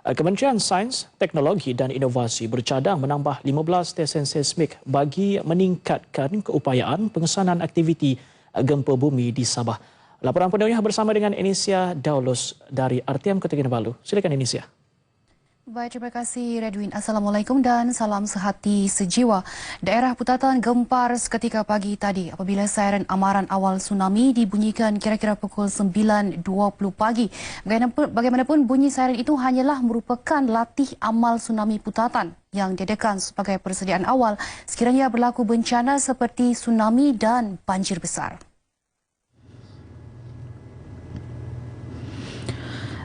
Kementerian Sains, Teknologi dan Inovasi bercadang menambah 15 stesen seismik bagi meningkatkan keupayaan pengesanan aktiviti gempa bumi di Sabah. Laporan penuhnya bersama dengan Inisia Daulus dari RTM Kota Kinabalu. Silakan Inisia. Baik, terima kasih Redwin. Assalamualaikum dan salam sehati sejiwa. Daerah Putatan gempar seketika pagi tadi apabila siren amaran awal tsunami dibunyikan kira-kira pukul 9.20 pagi. Bagaimanapun bunyi siren itu hanyalah merupakan latih amal tsunami Putatan yang diadakan sebagai persediaan awal sekiranya berlaku bencana seperti tsunami dan banjir besar.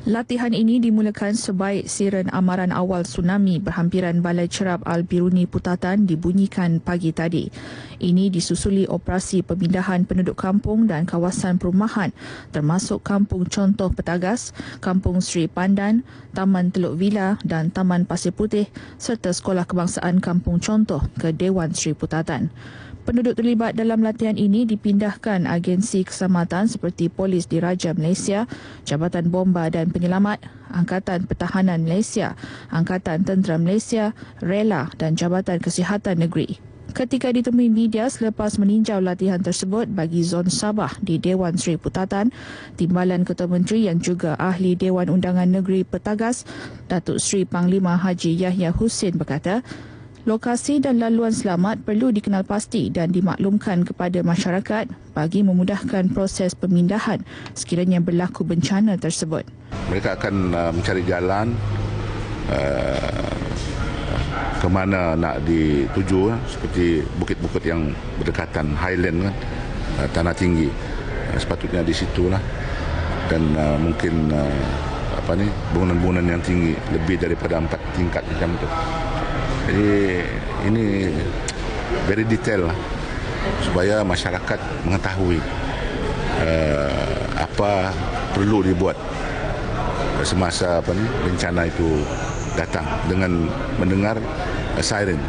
Latihan ini dimulakan sebaik siren amaran awal tsunami berhampiran Balai Cerap Al-Biruni Putatan dibunyikan pagi tadi. Ini disusuli operasi pemindahan penduduk kampung dan kawasan perumahan termasuk Kampung Contoh Petagas, Kampung Sri Pandan, Taman Teluk Villa dan Taman Pasir Putih serta Sekolah Kebangsaan Kampung Contoh ke Dewan Sri Putatan. Penduduk terlibat dalam latihan ini dipindahkan agensi keselamatan seperti Polis Diraja Malaysia, Jabatan Bomba dan Penyelamat, Angkatan Pertahanan Malaysia, Angkatan Tentera Malaysia, Rela dan Jabatan Kesihatan Negeri. Ketika ditemui media selepas meninjau latihan tersebut bagi zon Sabah di Dewan Sri Putatan, Timbalan Ketua Menteri yang juga Ahli Dewan Undangan Negeri Petagas, Datuk Seri Panglima Haji Yahya Hussein berkata, lokasi dan laluan selamat perlu dikenal pasti dan dimaklumkan kepada masyarakat bagi memudahkan proses pemindahan sekiranya berlaku bencana tersebut. Mereka akan mencari jalan ke mana nak dituju, seperti bukit-bukit yang berdekatan, highland kan, tanah tinggi. Sepatutnya di situlah dan mungkin bangunan-bangunan yang tinggi lebih daripada 4 tingkat macam tu. Jadi ini very detail lah, supaya masyarakat mengetahui apa perlu dibuat semasa bencana itu datang dengan mendengar siren.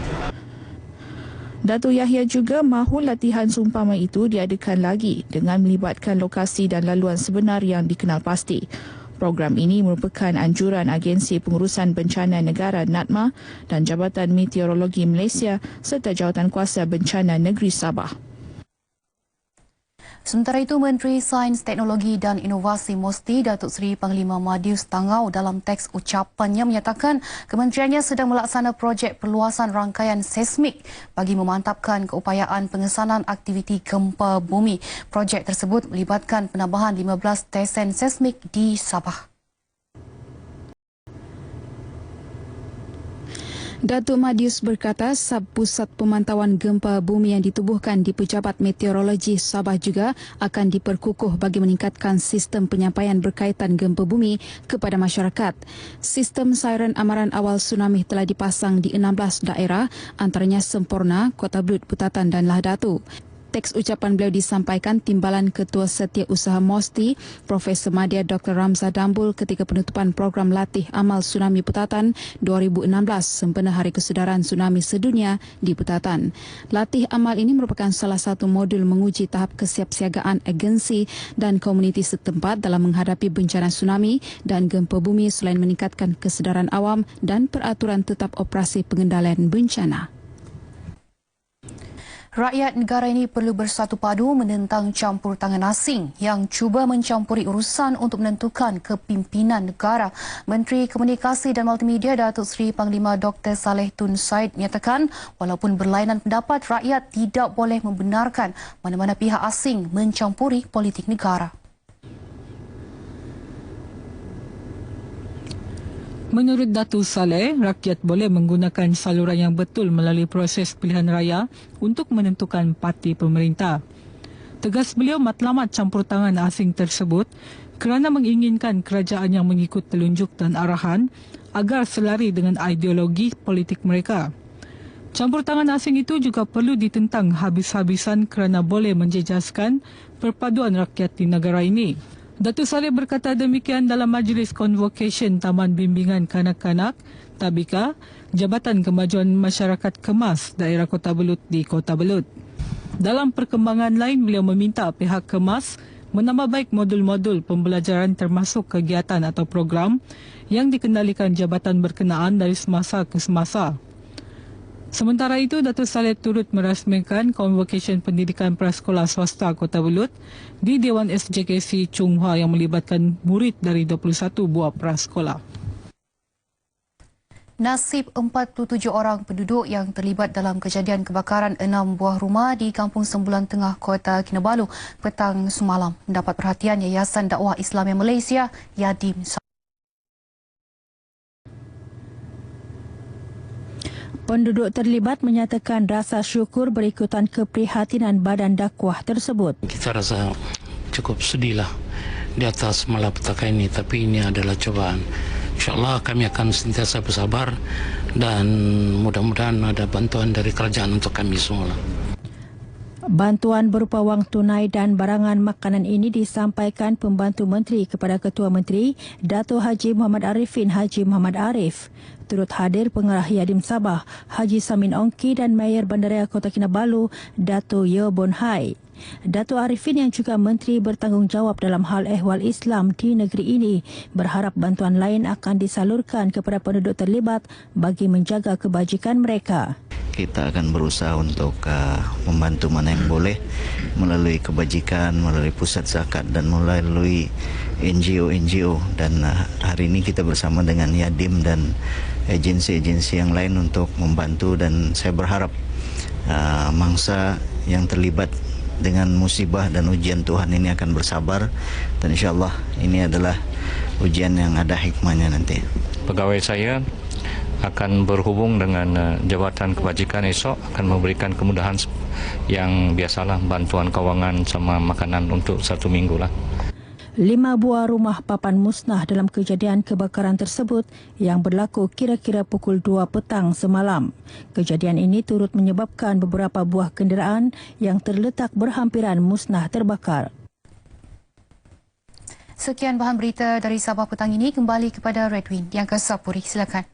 Datuk Yahya juga mahu latihan seumpama itu diadakan lagi dengan melibatkan lokasi dan laluan sebenar yang dikenal pasti. Program ini merupakan anjuran Agensi Pengurusan Bencana Negara NADMA dan Jabatan Meteorologi Malaysia serta Jawatankuasa Bencana Negeri Sabah. Sementara itu, Menteri Sains, Teknologi dan Inovasi MOSTI Datuk Seri Panglima Madius Tangau dalam teks ucapannya menyatakan kementeriannya sedang melaksana projek perluasan rangkaian seismik bagi memantapkan keupayaan pengesanan aktiviti gempa bumi. Projek tersebut melibatkan penambahan 15 stesen seismik di Sabah. Datuk Madius berkata pusat pemantauan gempa bumi yang ditubuhkan di Pejabat Meteorologi Sabah juga akan diperkukuh bagi meningkatkan sistem penyampaian berkaitan gempa bumi kepada masyarakat. Sistem siren amaran awal tsunami telah dipasang di 16 daerah, antaranya Semporna, Kota Belud, Putatan dan Lahadatu. Teks ucapan beliau disampaikan Timbalan Ketua Setiausaha MOSTI, Profesor Madya Dr. Ramza Dambul ketika penutupan program latih amal tsunami Putatan 2016 sempena Hari Kesedaran Tsunami Sedunia di Putatan. Latih amal ini merupakan salah satu modul menguji tahap kesiapsiagaan agensi dan komuniti setempat dalam menghadapi bencana tsunami dan gempa bumi selain meningkatkan kesedaran awam dan peraturan tetap operasi pengendalian bencana. Rakyat negara ini perlu bersatu padu menentang campur tangan asing yang cuba mencampuri urusan untuk menentukan kepimpinan negara. Menteri Komunikasi dan Multimedia Datuk Seri Panglima Dr. Saleh Tun Said menyatakan walaupun berlainan pendapat, rakyat tidak boleh membenarkan mana-mana pihak asing mencampuri politik negara. Menurut Datuk Saleh, rakyat boleh menggunakan saluran yang betul melalui proses pilihan raya untuk menentukan parti pemerintah. Tegas beliau matlamat campur tangan asing tersebut kerana menginginkan kerajaan yang mengikut telunjuk dan arahan agar selari dengan ideologi politik mereka. Campur tangan asing itu juga perlu ditentang habis-habisan kerana boleh menjejaskan perpaduan rakyat di negara ini. Datuk Saleh berkata demikian dalam Majlis Convocation Taman Bimbingan Kanak-Kanak, Tabika, Jabatan Kemajuan Masyarakat Kemas, Daerah Kota Belud di Kota Belud. Dalam perkembangan lain, beliau meminta pihak Kemas menambah baik modul-modul pembelajaran termasuk kegiatan atau program yang dikendalikan jabatan berkenaan dari semasa ke semasa. Sementara itu, Datuk Saleh turut merasmikan Convocation Pendidikan Prasekolah Swasta Kota Belud di Dewan SJKC Chung Hua yang melibatkan murid dari 21 buah prasekolah. Nasib 47 orang penduduk yang terlibat dalam kejadian kebakaran 6 buah rumah di Kampung Sembulan Tengah, Kota Kinabalu petang semalam mendapat perhatian Yayasan Dakwah Islam Malaysia, Yadim. Penduduk terlibat menyatakan rasa syukur berikutan keprihatinan badan dakwah tersebut. Kita rasa cukup sedihlah di atas malapetaka ini, tapi ini adalah cobaan. InsyaAllah kami akan sentiasa bersabar dan mudah-mudahan ada bantuan dari kerajaan untuk kami semua. Bantuan berupa wang tunai dan barangan makanan ini disampaikan Pembantu Menteri kepada Ketua Menteri Dato' Haji Muhammad Arifin Haji Muhammad Arif. Turut hadir Pengarah Yadim Sabah Haji Samin Ongki dan Mayor Bandaraya Kota Kinabalu Dato' Yeo Bon Hai. Dato' Arifin yang juga Menteri bertanggungjawab dalam hal ehwal Islam di negeri ini berharap bantuan lain akan disalurkan kepada penduduk terlibat bagi menjaga kebajikan mereka. Kita akan berusaha untuk membantu mana yang boleh melalui kebajikan, melalui pusat zakat dan melalui NGO. Dan hari ini kita bersama dengan Yadim dan agensi-agensi yang lain untuk membantu, dan saya berharap mangsa yang terlibat dengan musibah dan ujian Tuhan ini akan bersabar, dan insyaAllah ini adalah ujian yang ada hikmahnya nanti. Pegawai saya akan berhubung dengan Jabatan Kebajikan esok, akan memberikan kemudahan yang biasalah, bantuan kewangan sama makanan untuk 1 minggu lah. 5 buah rumah papan musnah dalam kejadian kebakaran tersebut yang berlaku kira-kira pukul 2 petang semalam. Kejadian ini turut menyebabkan beberapa buah kenderaan yang terletak berhampiran musnah terbakar. Sekian bahan berita dari Sabah petang ini, kembali kepada Redwin yang ke Sapuri. Silakan.